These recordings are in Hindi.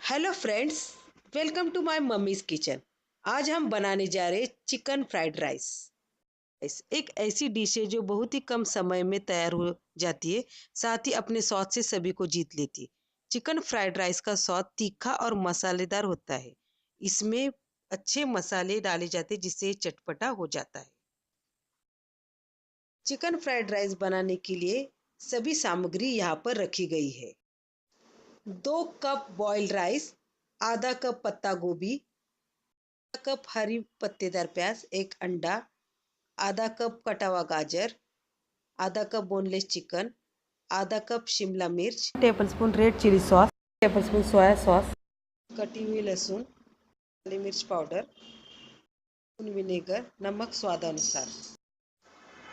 Hello friends, welcome to my mummy's kitchen. आज हम बनाने जा रहे चिकन फ्राइड राइस। एक ऐसी डिश है जो बहुत ही कम समय में तैयार हो जाती है, साथ ही अपने स्वाद से सभी को जीत लेती है। चिकन फ्राइड राइस का स्वाद तीखा और मसालेदार होता है। इसमें अच्छे मसाले डाले जाते हैं जिससे ये चटपटा हो जाता है। चिकन फ्राइड राइस बनाने के लिए सभी सामग्री यहाँ पर रखी गई है। 2 कप बॉइल्ड राइस, आधा कप पत्ता गोभी, आधा कप हरी पत्तेदार प्याज, एक अंडा, आधा कप कटा हुआ गाजर, आधा कप बोनलेस चिकन, आधा कप शिमला मिर्च, tablespoon red chilli sauce, tablespoon soya sauce, कटी हुई लहसुन, काली मिर्च पाउडर, विनेगर, नमक स्वाद अनुसार।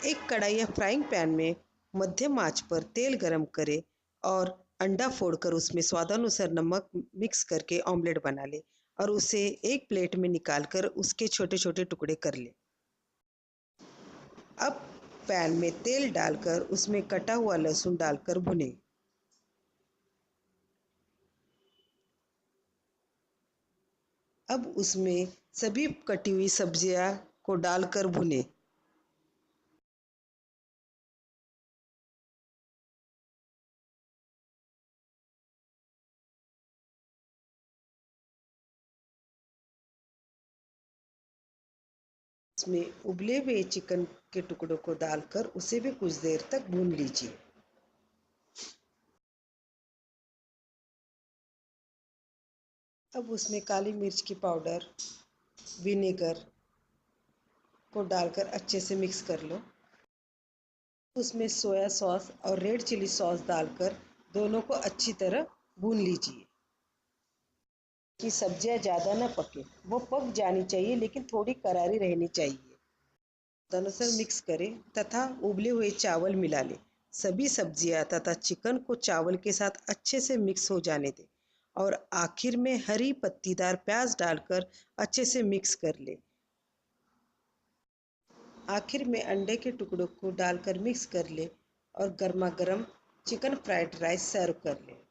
एक कढ़ाई या फ्राइंग पैन में मध्यम आंच पर तेल गरम करें और अंडा फोड़कर उसमें स्वादानुसार नमक मिक्स करके ऑमलेट बना ले और उसे एक प्लेट में निकालकर उसके छोटे छोटे टुकड़े कर ले। अब पैन में तेल डालकर उसमें कटा हुआ लहसुन डालकर भुने। अब उसमें सभी कटी हुई सब्जियां को डालकर भुने। इसमें उबले हुए चिकन के टुकड़ों को डालकर उसे भी कुछ देर तक भून लीजिए। अब उसमें काली मिर्च की पाउडर, विनेगर को डालकर अच्छे से मिक्स कर लो। उसमें सोया सॉस और रेड चिली सॉस डालकर दोनों को अच्छी तरह भून लीजिए। कि सब्जियां ज़्यादा ना पके, वो पक जानी चाहिए लेकिन थोड़ी करारी रहनी चाहिए। दरअसल मिक्स करें तथा उबले हुए चावल मिला लें। सभी सब्जियां तथा चिकन को चावल के साथ अच्छे से मिक्स हो जाने दें और आखिर में हरी पत्तीदार प्याज डालकर अच्छे से मिक्स कर लें। आखिर में अंडे के टुकड़ों को डालकर मिक्स कर लें और गर्मा गर्म चिकन फ्राइड राइस सर्व कर लें।